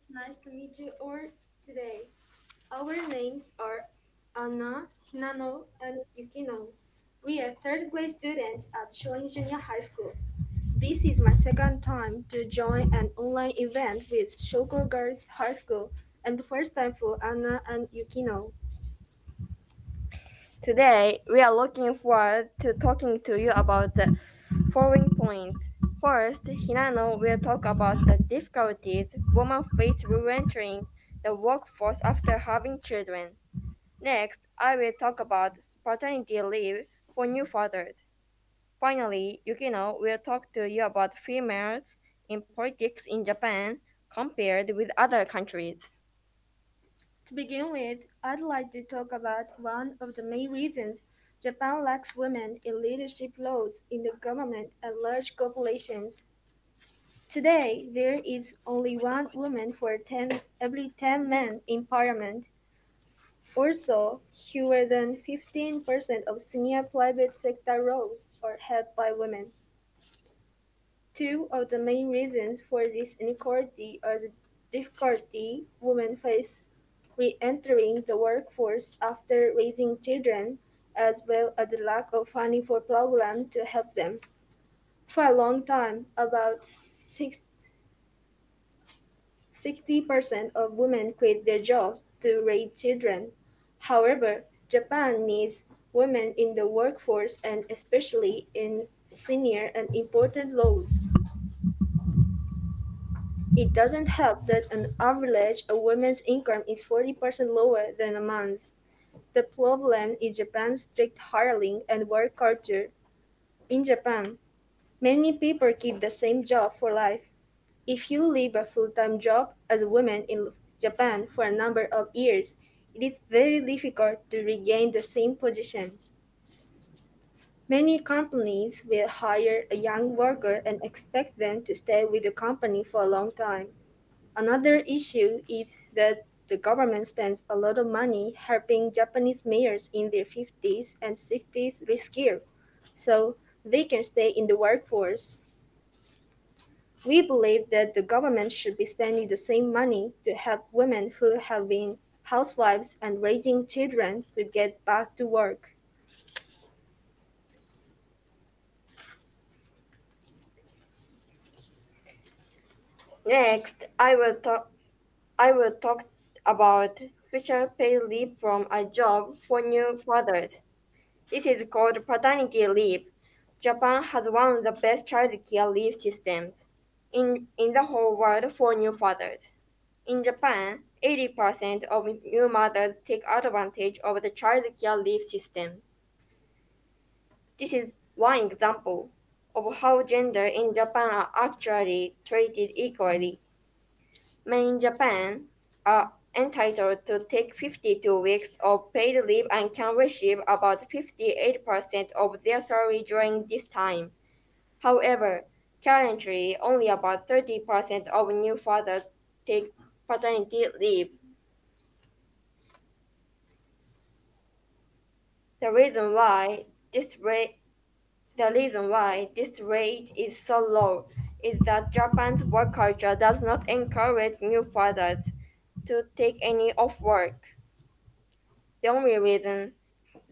It's nice to meet you all today. Our names are Anna, Hinano, and Yukino. We are third grade students at Shoin Junior High School. This is my second time to join an online event with Shoko Girls High School and the first time for Anna and Yukino. Today, we are looking forward to talking to you about the following points. First, Hinano will talk about the difficulties women face re-entering the workforce after having children. Next, I will talk about paternity leave for new fathers. Finally, Yukino will talk to you about females in politics in Japan compared with other countries. To begin with, I'd like to talk about one of the main reasons Japan lacks women in leadership roles in the government and large corporations. Today, there is only one woman for every 10 men in parliament. Also, fewer than 15% of senior private sector roles are held by women. Two of the main reasons for this inequality are the difficulty women face re-entering the workforce after raising children, as well as the lack of funding for programs to help them. For a long time, about 60% of women quit their jobs to raise children. However, Japan needs women in the workforce and especially in senior and important roles. It doesn't help that on average a woman's income is 40% lower than a man's. The problem is Japan's strict hiring and work culture. In Japan, many people keep the same job for life. If you leave a full-time job as a woman in Japan for a number of years, it is very difficult to regain the same position. Many companies will hire a young worker and expect them to stay with the company for a long time. Another issue is that the government spends a lot of money helping Japanese mayors in their 50s and 60s reskill, so they can stay in the workforce. We believe that the government should be spending the same money to help women who have been housewives and raising children to get back to work. Next, I will talk about special paid leave from a job for new fathers. This is called paternity leave. Japan has one of the best childcare leave systems in the whole world for new fathers. In Japan, 80% of new mothers take advantage of the childcare leave system. This is one example of how gender in Japan are actually treated equally. Men in Japan are entitled to take 52 weeks of paid leave and can receive about 58% of their salary during this time. However, currently only about 30% of new fathers take paternity leave. The reason why this rate The reason why this rate is so low is that Japan's work culture does not encourage new fathers to take any off work. The only reason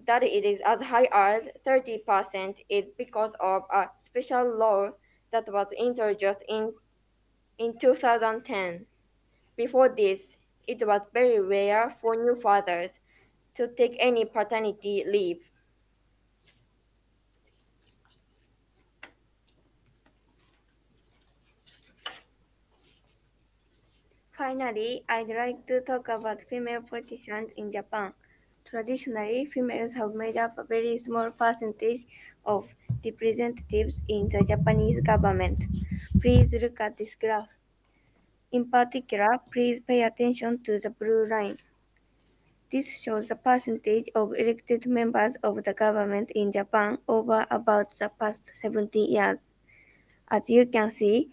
that it is as high as 30% is because of a special law that was introduced in 2010. Before this, it was very rare for new fathers to take any paternity leave. Finally, I'd like to talk about female politicians in Japan. Traditionally, females have made up a very small percentage of representatives in the Japanese government. Please look at this graph. In particular, please pay attention to the blue line. This shows the percentage of elected members of the government in Japan over about the past 70 years. As you can see,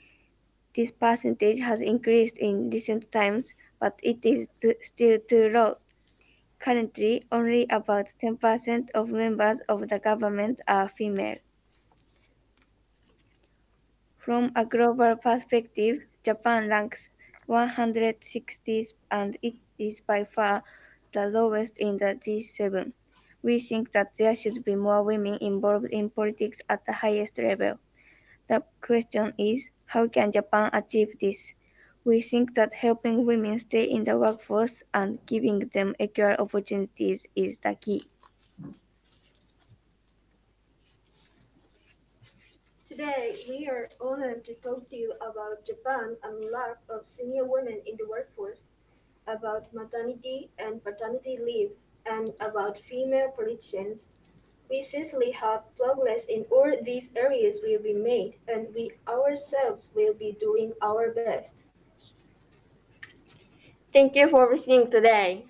this percentage has increased in recent times, but it is still too low. Currently, only about 10% of members of the government are female. From a global perspective, Japan ranks 160, and it is by far the lowest in the G7. We think that there should be more women involved in politics at the highest level. The question is, how can Japan achieve this? We think that helping women stay in the workforce and giving them equal opportunities is the key. Today, we are honored to talk to you about Japan and lack of senior women in the workforce, about maternity and paternity leave, and about female politicians. We sincerely hope progress in all these areas will be made, and we ourselves will be doing our best. Thank you for listening today.